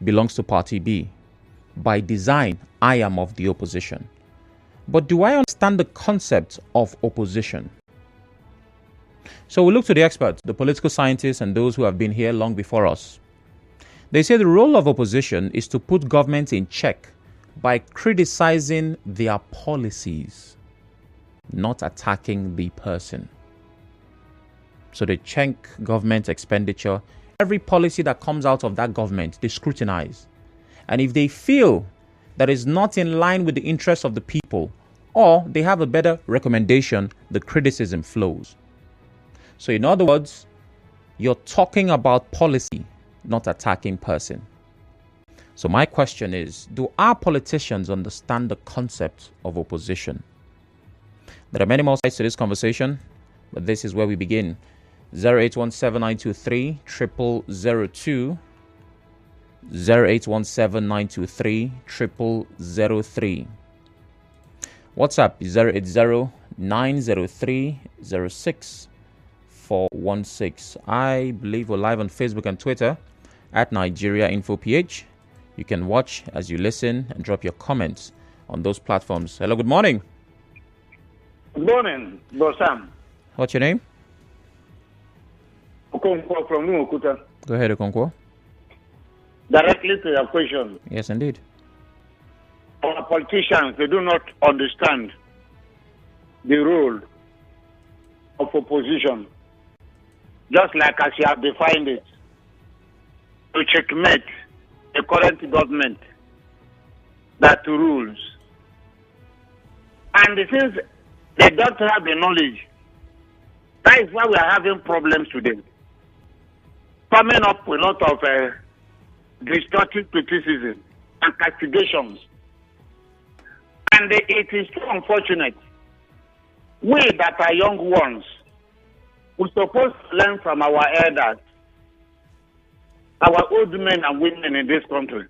belongs to party B. By design, I am of the opposition. But do I understand the concept of opposition? So we look to the experts, the political scientists, and those who have been here long before us. They say the role of opposition is to put government in check by criticizing their policies, not attacking the person. So they check government expenditure. Every policy that comes out of that government, they scrutinize. And if they feel that is not in line with the interests of the people, or they have a better recommendation, the criticism flows. So in other words, you're talking about policy, not attacking person. So my question is, do our politicians understand the concept of opposition? There are many more sides to this conversation, but this is where we begin. 08179230002, 08179230003. WhatsApp is 08090306416. I believe we're live on Facebook and Twitter at Nigeria Info PH. You can watch as you listen and drop your comments on those platforms. Hello, good morning. Good morning, Bosam. What's your name? Okonkwo from Nuokuta. Go ahead, Okonkwo. Directly to your question. Yes, indeed. Our politicians, they do not understand the role of opposition, just like as you have defined it, to checkmate the current government that rules. And since they don't have the knowledge, that is why we are having problems today. Coming up with a lot of destructive criticism and castigations. And it is so unfortunate. We that are young ones, we're supposed to learn from our elders, our old men and women in this country,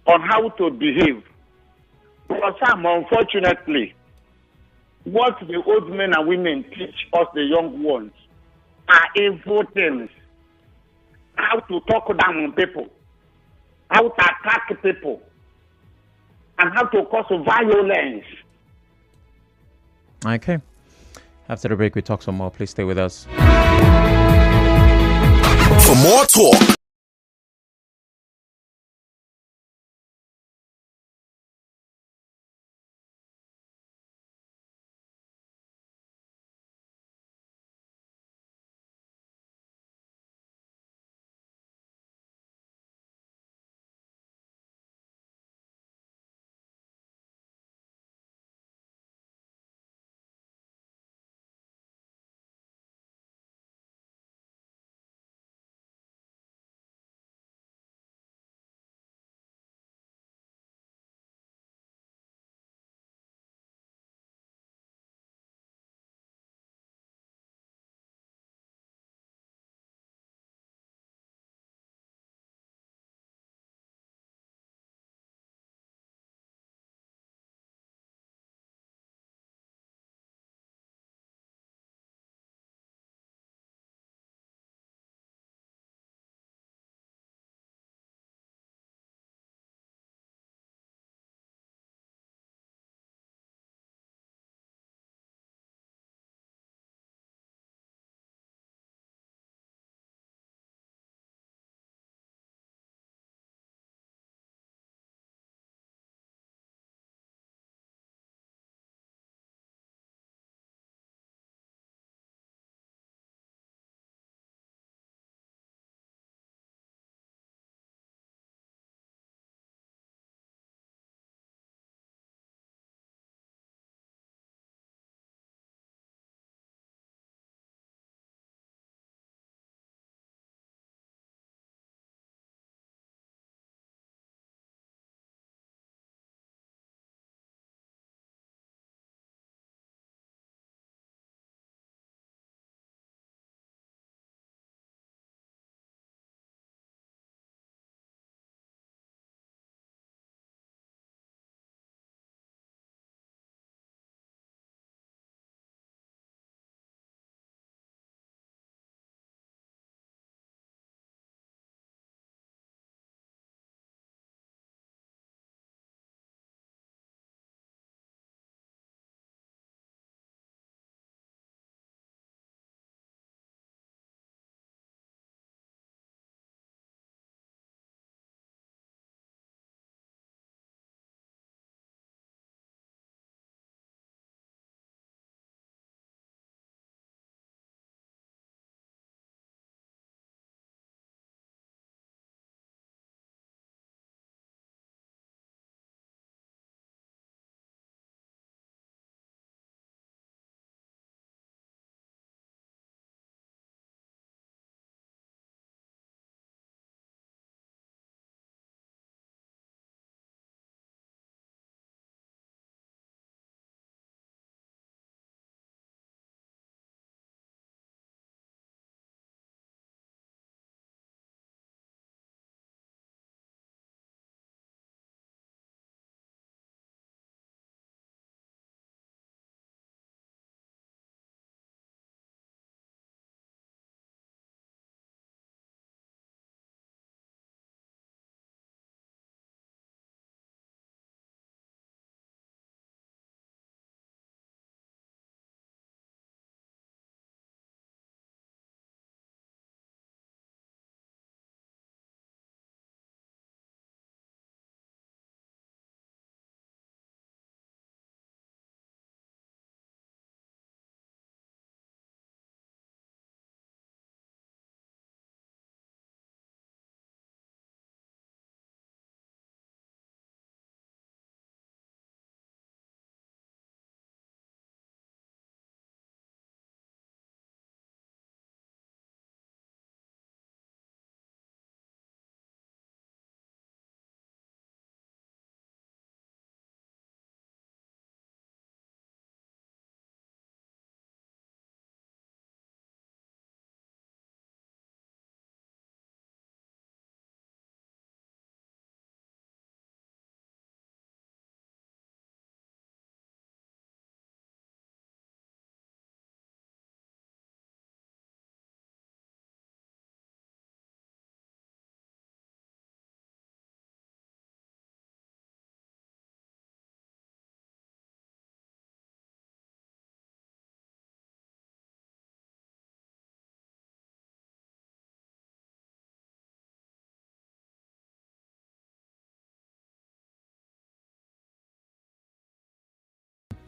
on how to behave. For some, unfortunately, what the old men and women teach us, the young ones, are evil things. How to talk down on people, how to attack people, and how to cause violence. Okay. After the break, we talk some more. Please stay with us. For more talk,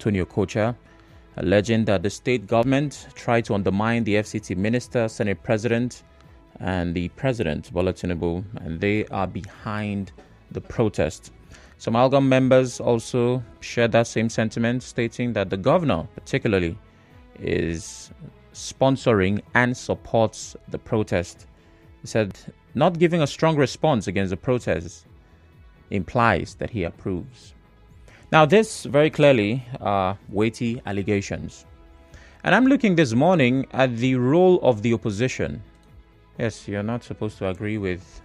Tony Okocha, alleging that the state government tried to undermine the FCT minister, Senate president, and the president, Bola Tinubu, and they are behind the protest. Some Amalgam members also shared that same sentiment, stating that the governor, particularly, is sponsoring and supports the protest. He said, not giving a strong response against the protest implies that he approves. Now, this very clearly are weighty allegations. And I'm looking this morning at the role of the opposition. Yes, you're not supposed to agree with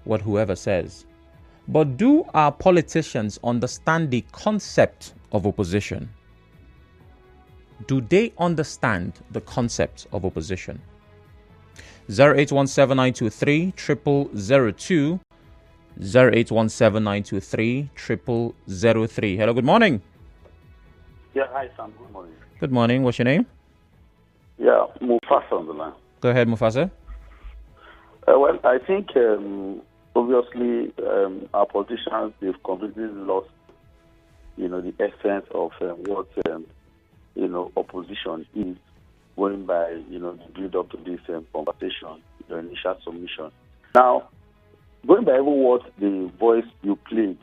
what whoever says. But do our politicians understand the concept of opposition? Do they understand the concept of opposition? 08179230002, 08179230003. Hello, good morning. Yeah, hi Sam, good morning. Good morning, what's your name? Yeah, Mufasa on the line. Go ahead, Mufasa. Well, I think obviously our politicians, they've completely lost, the essence of what, opposition is, going by, the build up to this conversation, the initial submission. Now, going by even what the voice you played,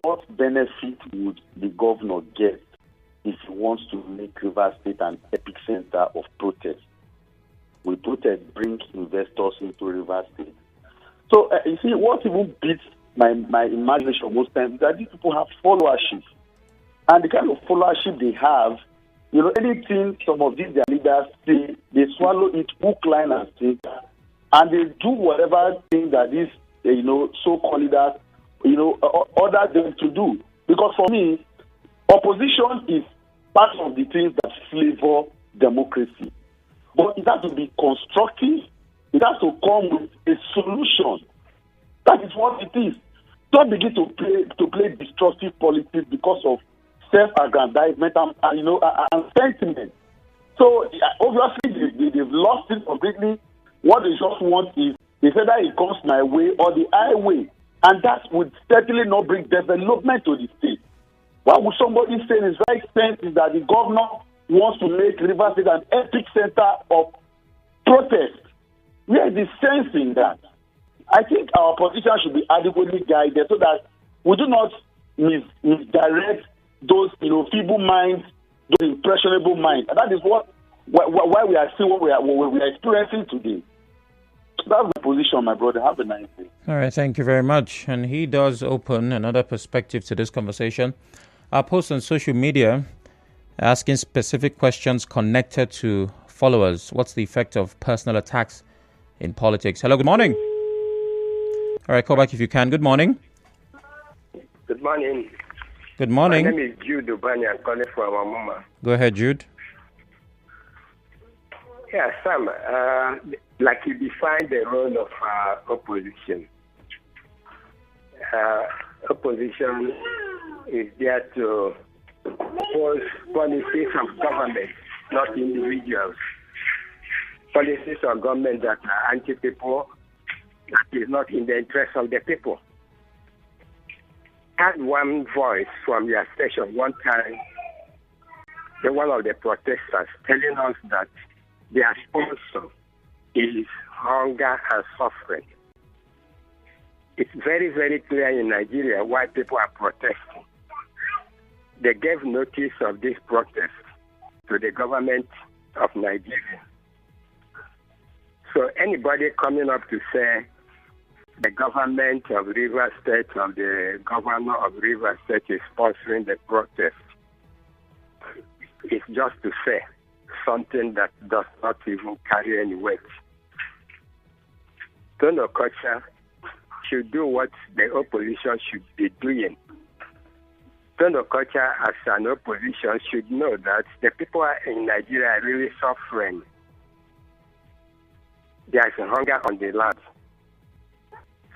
what benefit would the governor get if he wants to make Rivers State an epicenter of protest? Will protest bring investors into Rivers State? So, you see, what even beats my imagination most times is that these people have followership. And the kind of followership they have, anything some of these their leaders say, they swallow it hook, line, and sinker. And they do whatever thing that these, so-called leaders, order them to do. Because for me, opposition is part of the things that flavor democracy. But it has to be constructive. It has to come with a solution. That is what it is. Don't begin to play destructive politics because of self-aggrandizement and sentiment. So obviously they've lost it completely. What they just want is they say that it comes my way or the highway, and that would certainly not bring development to the state. What would somebody say is right sense is that the governor wants to make Rivers State an epic center of protest. Where is the sense in that? I think our politicians should be adequately guided so that we do not misdirect those feeble minds, those impressionable minds. And that is why we are seeing what we are experiencing today. That's the position, my brother. Have a nice day. All right, thank you very much. And he does open another perspective to this conversation. Our post on social media asking specific questions connected to followers. What's the effect of personal attacks in politics? Hello, good morning. All right, call back if you can. Good morning. Good morning. Good morning. My name is Jude Ubani. I'm calling from Amoma. Go ahead, Jude. Yeah, Sam, like you defined the role of opposition. Opposition is there to oppose policies of government, not individuals. Policies of government that are anti-people, that is not in the interest of the people. I had one voice from your station one time, one of the protesters telling us that their sponsor is hunger and suffering. It's very, very clear in Nigeria why people are protesting. They gave notice of this protest to the government of Nigeria. So anybody coming up to say the government of Rivers State or the governor of Rivers State is sponsoring the protest, it's just to say something that does not even carry any weight. Tony Okocha should do what the opposition should be doing. Tony Okocha, as an opposition, should know that the people in Nigeria are really suffering. There is hunger on the land.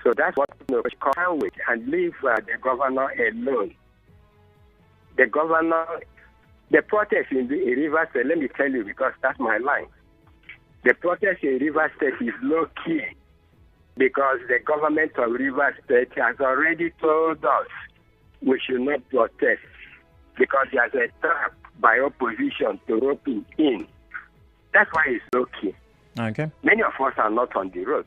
So that's what Tony Okocha can with and leave the governor alone. The governor, the protest in Rivers State, let me tell you, because that's my line. The protest in Rivers State is low-key because the government of Rivers State has already told us we should not protest. because there's a trap by opposition to rope him in. That's why it's low-key. Okay. Many of us are not on the road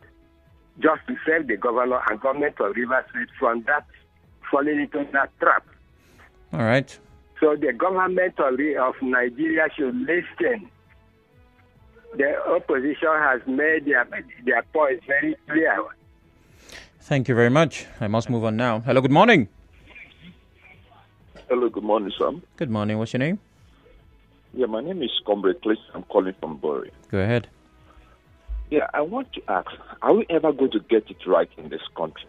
just to save the governor and government of Rivers State from that falling into that trap. All right. So the government of Nigeria should listen. The opposition has made their point very clear. Thank you very much. I must move on now. Hello, good morning. Hello, good morning, Sam. Good morning. What's your name? Yeah, my name is Comrade Clayton. I'm calling from Bury. Go ahead. Yeah, I want to ask, are we ever going to get it right in this country?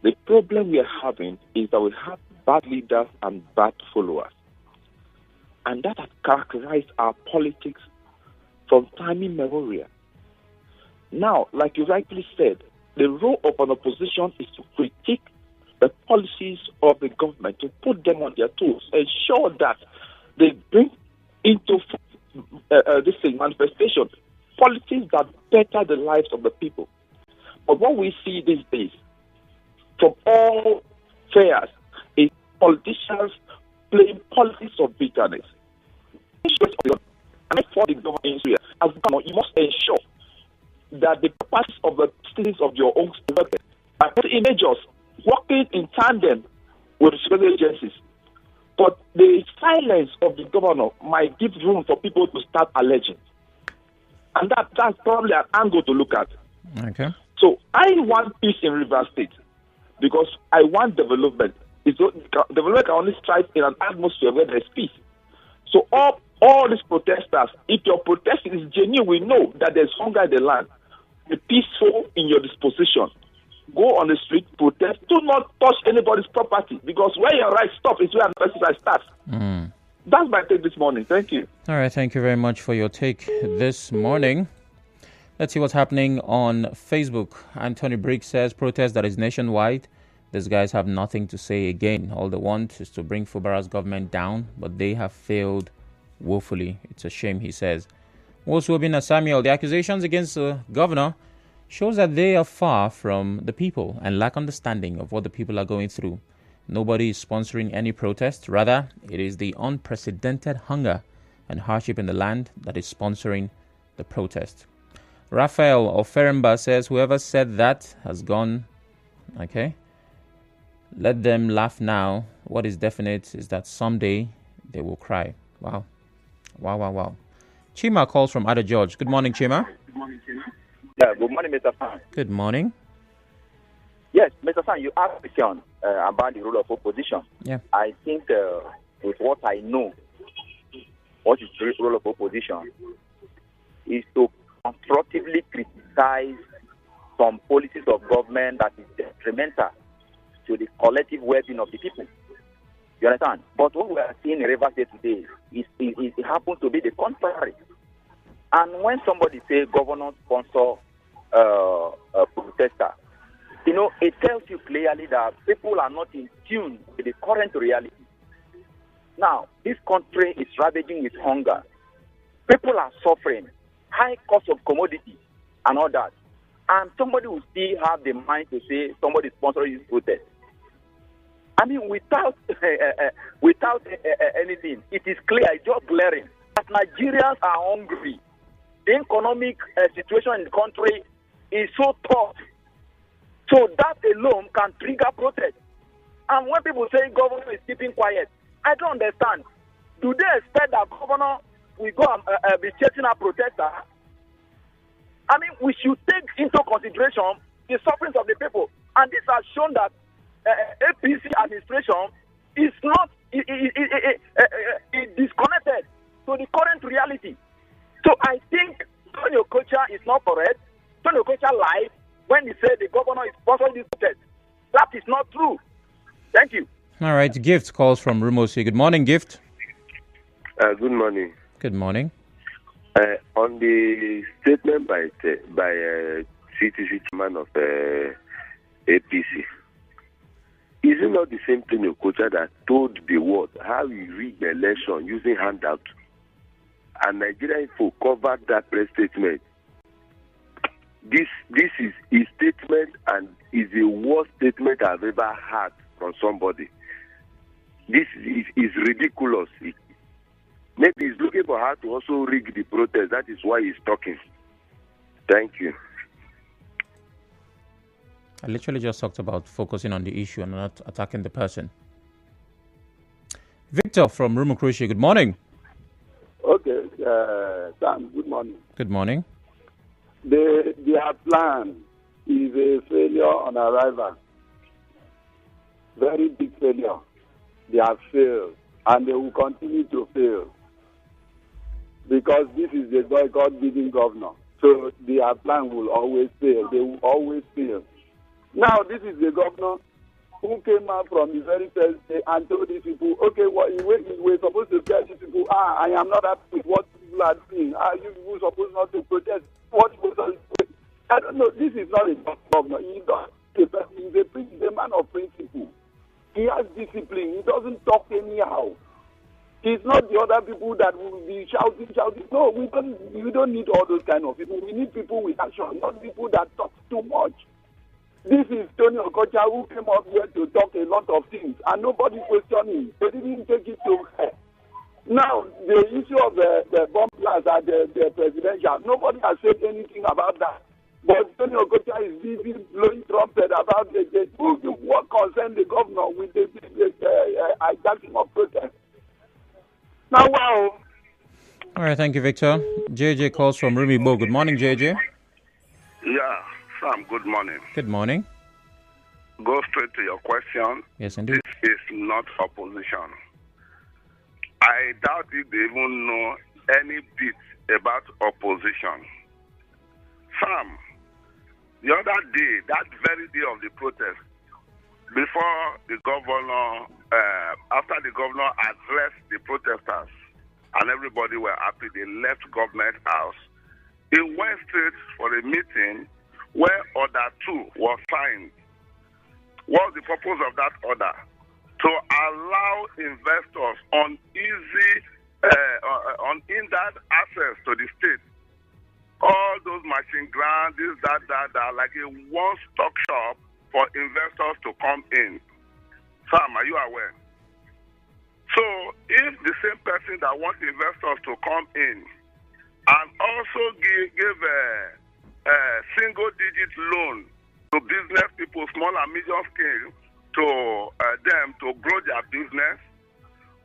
The problem we are having is that we have bad leaders and bad followers. And that has characterized our politics from time immemorial. Now, like you rightly said, the role of an opposition is to critique the policies of the government, to put them on their toes, ensure that they bring into this manifestation policies that better the lives of the people. But what we see these days, from all fairs, is politicians playing politics of bitterness. And for the government in Syria, as governor, you must ensure that the purpose of the citizens of your own state are images working in tandem with the security agencies. But the silence of the governor might give room for people to start alleging. And that's probably an angle to look at. Okay. So I want peace in Rivers State because I want development. Development can only strive in an atmosphere where there's peace. So all these protesters, if your protest is genuine, we know that there's hunger in the land. Be peaceful in your disposition. Go on the street, protest. Do not touch anybody's property because where your right stop is where the person starts. That's my take this morning. Thank you. All right. Thank you very much for your take this morning. Let's see what's happening on Facebook. Anthony Briggs says protest that is nationwide. These guys have nothing to say again. All they want is to bring Fubara's government down, but they have failed woefully. It's a shame, he says. Woswobina Samuel, the accusations against the governor shows that they are far from the people and lack understanding of what the people are going through. Nobody is sponsoring any protest. Rather, it is the unprecedented hunger and hardship in the land that is sponsoring the protest. Raphael of Feremba says, whoever said that has gone. Okay. Let them laugh now. What is definite is that someday they will cry. Wow. Wow, wow, wow. Chima calls from Ada George. Good morning, Chima. Yeah, good morning, Mr. Fan. Good morning. Yes, Mr. Fan, you asked a question about the role of opposition. Yeah. I think with what I know, what is the role of opposition is to constructively criticize some policies of government that is detrimental to the collective well-being of the people. You understand? But what we are seeing in Rivers State today it happens to be the contrary. And when somebody says governor sponsor a protester, you know, it tells you clearly that people are not in tune with the current reality. Now, this country is ravaging with hunger. People are suffering, high cost of commodities and all that. And somebody will still have the mind to say somebody is sponsoring this protest. I mean, without anything, it is clear, it's just glaring that Nigerians are hungry. The economic situation in the country is so tough. So that alone can trigger protest. And when people say governor is keeping quiet, I don't understand. Do they expect that governor will go and be chasing a protester? I mean, we should take into consideration the sufferings of the people. And this has shown that APC administration is not disconnected to the current reality. So I think Tony Okocha is not correct. Tony Okocha lied when he said the governor is sponsoring this protest. That is not true. Thank you. All right. Gift calls from Rumosi. Good morning, Gift. Good morning. Good morning. On the statement by CTC chairman of APC, is it not the same thing Okocha that told the world how he rigged the election using handout? And Nigeria Info covered that press statement. This is his statement and is the worst statement I've ever had from somebody. This is ridiculous. Maybe he's looking for how to also rig the protest. That is why he's talking. Thank you. I literally just talked about focusing on the issue and not attacking the person. Victor from Rumukroshi, good morning. Okay, Sam, good morning. Good morning. Their plan is a failure on arrival. Very big failure. They have failed, and they will continue to fail. Because this is the God-given governor. So their plan will always fail. They will always fail. Now, this is the governor who came out from the very first day and told these people, okay, well, you were supposed to tell these people, I am not happy with what people are doing. You were supposed not to protest. What was I don't know. This is not a governor. He's a man of principle. He has discipline. He doesn't talk anyhow. He's not the other people that will be shouting. No, we don't need all those kind of people. We need people with action, not people that talk too much. This is Tony Okocha who came up here to talk a lot of things, and nobody questioned him. They didn't take it to her. Now, the issue of the bomb blast at the presidential, nobody has said anything about that. But Tony Okocha is busy blowing trumpet about what concerns the governor with the hijacking of protest. Now, wow. All right, thank you, Victor. JJ calls from Rumibo. Good morning, JJ. Yeah, Sam, good morning. Good morning. Go straight to your question. Yes, indeed. This is not opposition. I doubt if they even know any bit about opposition. Sam, the other day, that very day of the protest, before the governor, after the governor addressed the protesters and everybody were happy, they left government house. He went straight for a meeting where order 2 was signed. What was the purpose of that order? To allow investors unhindered access to the state. All those machine ground, this, that, like a one-stop shop for investors to come in. Sam, are you aware? So, if the same person that wants investors to come in and also give a single-digit loan to business people, small and medium scale, to them to grow their business,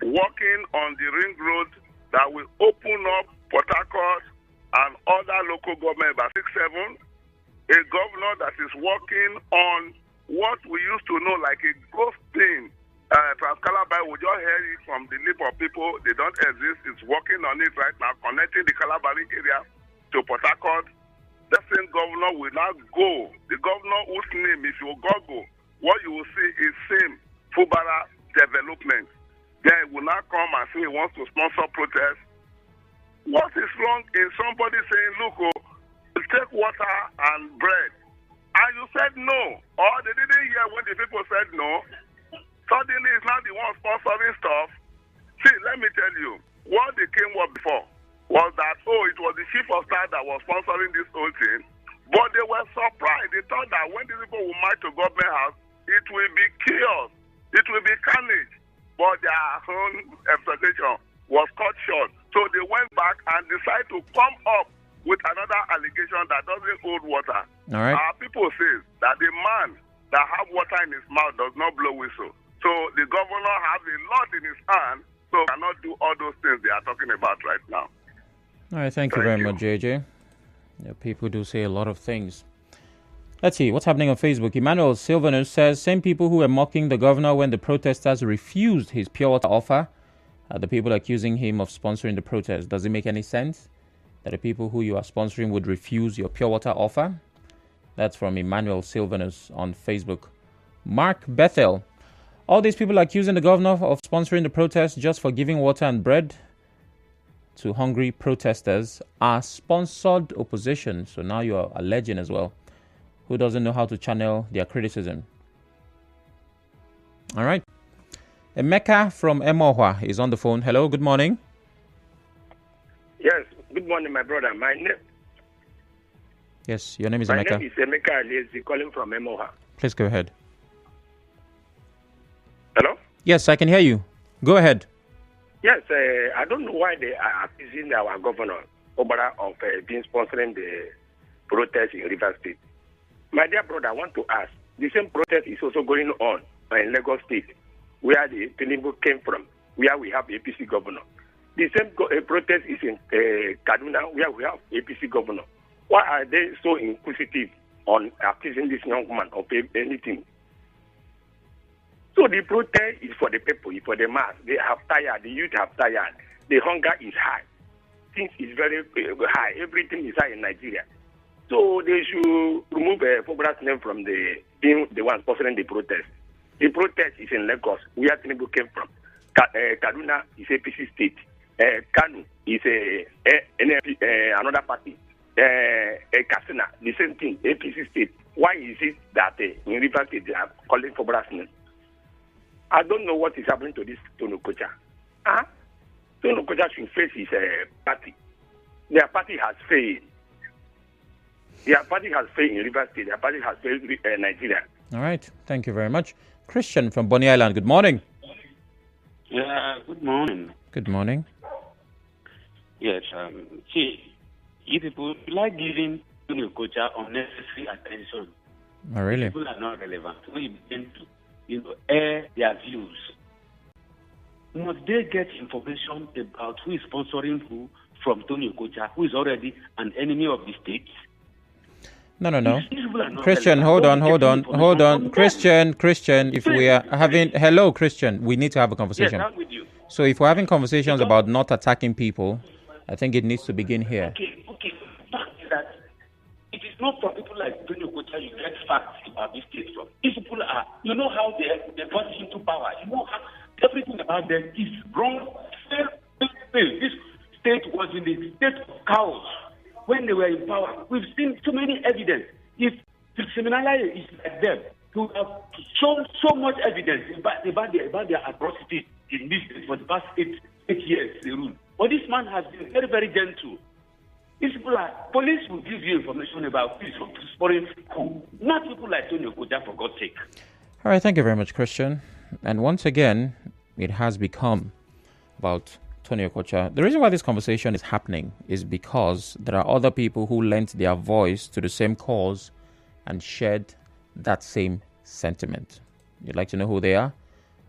working on the ring road that will open up Port Harcourt and other local government by 6-7, a governor that is working on what we used to know like a ghost thing. Trans-Calabar, we just hear it from the lip of people. They don't exist. It's working on it right now, connecting the Calabari area to Port Harcourt. The same governor will now go. The governor whose name, if you Google, what you will see is same Fubara development. Then he will now come and say he wants to sponsor protests. What is wrong in somebody saying, look, take water and bread? And you said no. Or they didn't hear when the people said no. Suddenly it's not the one sponsoring stuff. See, let me tell you, what they came up before was that, it was the chief of staff that was sponsoring this whole thing. But they were surprised. They thought that when these people will march to government house, it will be chaos. It will be carnage. But their own expectation was cut short. So they went back and decided to come up with another allegation that doesn't hold water. All right. Our people say that the man that have water in his mouth does not blow whistle. So the governor has a lot in his hand, so cannot do all those things they are talking about right now. All right, thank you very much, JJ. Yeah, people do say a lot of things. Let's see, what's happening on Facebook? Emmanuel Silvanus says, same people who were mocking the governor when the protesters refused his pure water offer are the people accusing him of sponsoring the protest. Does it make any sense that the people who you are sponsoring would refuse your pure water offer? That's from Emmanuel Silvanus on Facebook. Mark Bethel. All these people accusing the governor of sponsoring the protest just for giving water and bread to hungry protesters are sponsored opposition. So now you are alleging as well. Who doesn't know how to channel their criticism? All right. Emeka from Emohua is on the phone. Hello, good morning. Yes, good morning, my brother. Yes, your name is my Emeka. My name is Emeka Aliezi, calling from Emohua. Please go ahead. Hello? Yes, I can hear you. Go ahead. Yes, I don't know why they are accusing our governor, Fubara, of being sponsoring the protest in River State. My dear brother, I want to ask, the same protest is also going on in Lagos State, where the Tinubu came from, where we have APC governor. The same protest is in Kaduna, where we have APC governor. Why are they so inquisitive on accusing this young man of anything? So the protest is for the people, it's for the mass. They have tired, the youth have tired. The hunger is high. Things is very high. Everything is high in Nigeria. So they should remove Fubara's name from being the one sponsoring the protest. The protest is in Lagos, where Tinubu came from. Kaduna is APC state. Kanu is another party. Katsina, the same thing, APC state. Why is it that in River State they are calling Fubara's name? I don't know what is happening to this Tony Kocha. Tony Kocha should face his party. Their party has failed. Their party has failed in River State. Their party has failed in Nigeria. All right. Thank you very much. Christian from Bonny Island. Good morning. Yeah, good morning. Good morning. Yes, see, you people like giving Tony Kocha unnecessary attention. Oh, really? People are not relevant. We begin to air their views. Must they get information about who is sponsoring who from Tony Kocha, who is already an enemy of the state? No. Christian, hold on. Christian, if we are having... Hello, Christian, we need to have a conversation. Yes, I'm with you. So if we're having conversations about not attacking people, I think it needs to begin here. Okay. The fact is that it is not for people like Tony Kocha you get facts about this state from. These people are, you know how they got into power. You know how everything about them is wrong. This state was in the state of chaos when they were in power. We've seen so many evidence. If Seminala is like them, to have shown so much evidence about their atrocities in this state for the past eight years they rule. But this man has been very, very gentle. These people police will give you information about who is sponsoring who, not people like Tony Kocha, for God's sake. All right, thank you very much, Christian. And once again, it has become about Tony Kocha. The reason why this conversation is happening is because there are other people who lent their voice to the same cause and shared that same sentiment. You'd like to know who they are?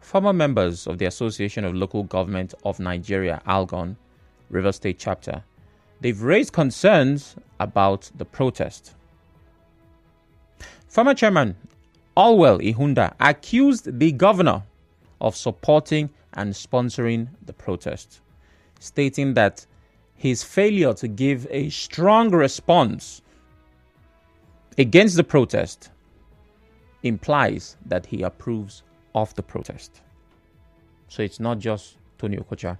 Former members of the Association of Local Government of Nigeria, ALGON, River State Chapter. They've raised concerns about the protest. Former Chairman Allwell Ihunda accused the governor of supporting and sponsoring the protest, stating that his failure to give a strong response against the protest implies that he approves of the protest. So it's not just Tony Kocha.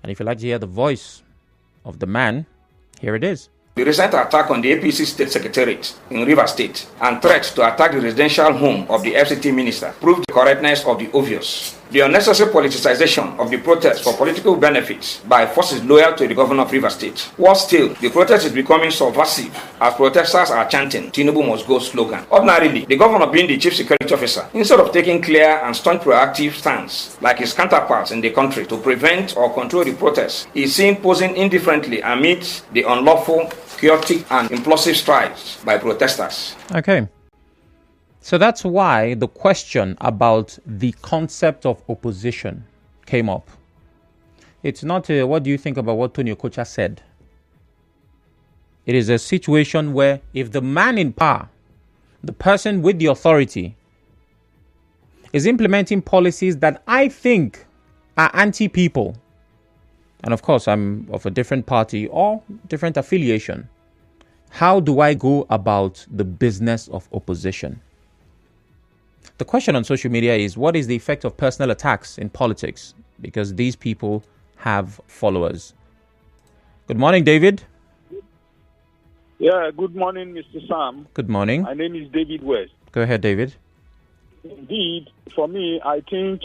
And if you'd like to hear the voice of the man, here it is. The recent attack on the APC State Secretariat in River State and threat to attack the residential home of the FCT minister proved the correctness of the obvious. The unnecessary politicization of the protest for political benefits by forces loyal to the governor of River State. Worse still, the protest is becoming subversive as protesters are chanting "Tinubu must go" slogan. Ordinarily, the governor being the chief security officer, instead of taking clear and staunch proactive stance like his counterparts in the country to prevent or control the protest, is seen posing indifferently amid the unlawful, chaotic and implosive strides by protesters. Okay. So that's why the question about the concept of opposition came up. It's not what do you think about what Tony Kocha said. It is a situation where if the man in power, the person with the authority, is implementing policies that I think are anti-people, and of course I'm of a different party or different affiliation, how do I go about the business of opposition? The question on social media is, what is the effect of personal attacks in politics? Because these people have followers. Good morning, David. Yeah, good morning, Mr. Sam. Good morning. My name is David West. Go ahead, David. Indeed, for me, I think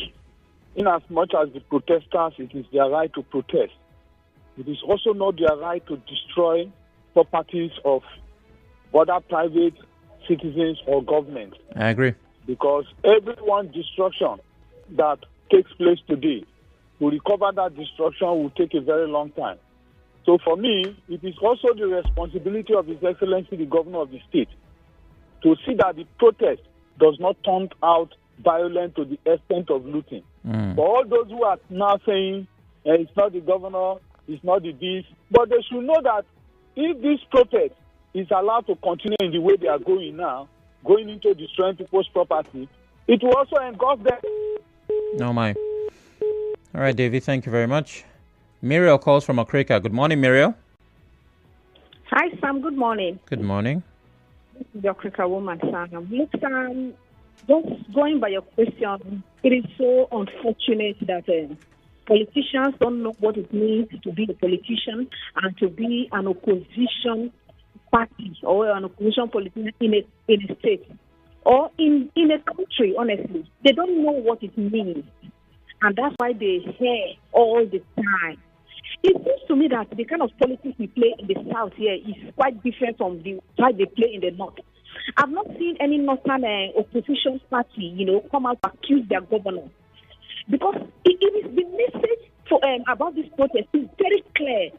in as much as the protesters, it is their right to protest. It is also not their right to destroy properties of other private citizens or government. I agree. Because every one destruction that takes place today to recover that destruction will take a very long time. So for me, it is also the responsibility of His Excellency, the Governor of the state, to see that the protest does not turn out violent to the extent of looting. For all those who are now saying it's not the governor, it's not the this, but they should know that if this protest is allowed to continue in the way they are going now, going into destroying people's property, it will also engulf them. No, my. All right, David, thank you very much. Muriel calls from Okrika. Good morning, Muriel. Hi, Sam. Good morning. Good morning. This is the Okrika woman, Sam. Look, Sam, just going by your question, it is so unfortunate that politicians don't know what it means to be a politician and to be an opposition party or an opposition politician in a state or in a country, honestly. They don't know what it means. And that's why they hear all the time. It seems to me that the kind of politics we play in the South here is quite different from the type they play in the North. I've not seen any Northern opposition party, come out to accuse their governor. Because it is the message about this protest is very clear.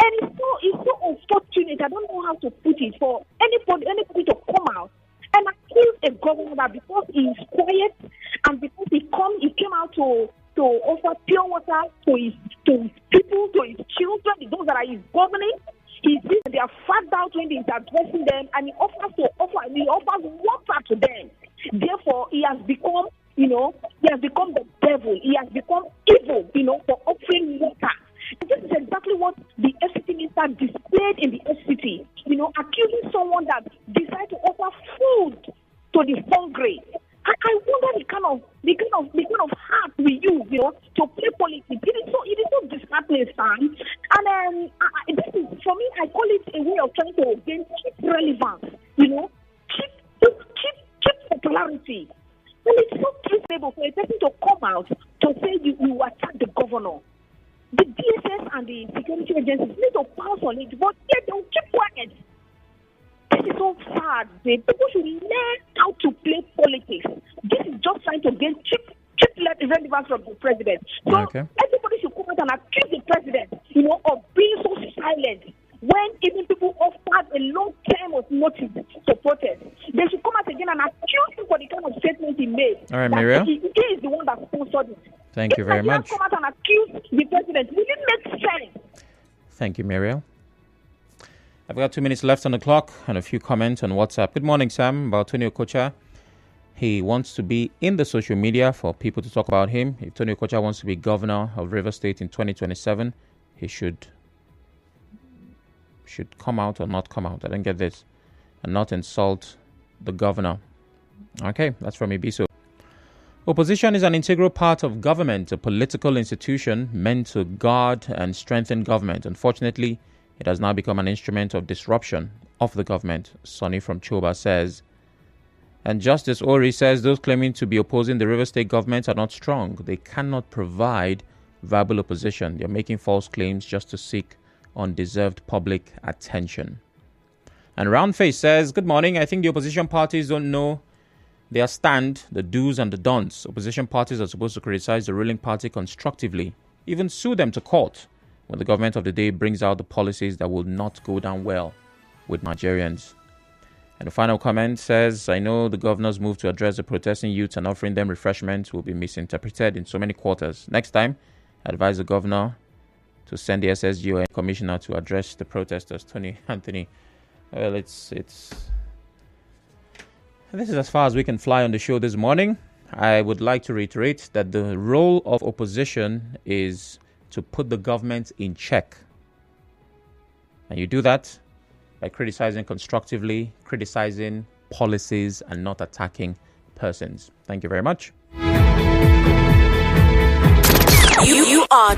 And it's so unfortunate. I don't know how to put it for anybody to come out and accuse a governor that because he is quiet and because he came out to offer pure water to his people, to his children, those that are his governing. They are fagged out when he's addressing them, and he offers water to them. Therefore, he has become the devil. He has become evil, for offering water. And this is exactly what the FCT minister displayed in the FCT, accusing someone that decided to offer food to the hungry. I wonder the kind of heart we use, to play politics. It is so disheartening, Sam. And this is, for me, I call it a way of trying to gain cheap relevance. Cheap popularity. And it's so reasonable for a person to come out to say you attack the governor. The DSS and the security agencies need to pass on it, but yet they will keep quiet. This is so sad. People should learn how to play politics. This is just trying to gain cheap relevance from the president. So everybody should come out and accuse the president, of being so silent when even people offered a long term of notice to protest. They should come out again and accuse him for the kind of statement he made. All right, Miriam. He is the one that sponsored it. Thank you very much. Come out and accuse the president. Will it make sense? Thank you, Muriel. I've got 2 minutes left on the clock and a few comments on WhatsApp. Good morning, Sam. About Tony Okocha. He wants to be in the social media for people to talk about him. If Tony Okocha wants to be governor of Rivers State in 2027, he should come out or not come out. I don't get this. And not insult the governor. Okay, that's from Ibiso. Opposition is an integral part of government, a political institution meant to guard and strengthen government. Unfortunately, it has now become an instrument of disruption of the government, Sonny from Choba says. And Justice Ori says those claiming to be opposing the River State government are not strong. They cannot provide viable opposition. They're making false claims just to seek undeserved public attention. And Roundface says, good morning. I think the opposition parties don't know their stand, the do's and the don'ts. Opposition parties are supposed to criticize the ruling party constructively, even sue them to court when the government of the day brings out the policies that will not go down well with Nigerians. And the final comment says, I know the governor's move to address the protesting youths and offering them refreshments will be misinterpreted in so many quarters. Next time, I advise the governor to send the SSGO commissioner to address the protesters. Tony Anthony. Well, this is as far as we can fly on the show this morning. I would like to reiterate that the role of opposition is to put the government in check. And you do that by criticizing constructively, criticizing policies, and not attacking persons. Thank you very much. You are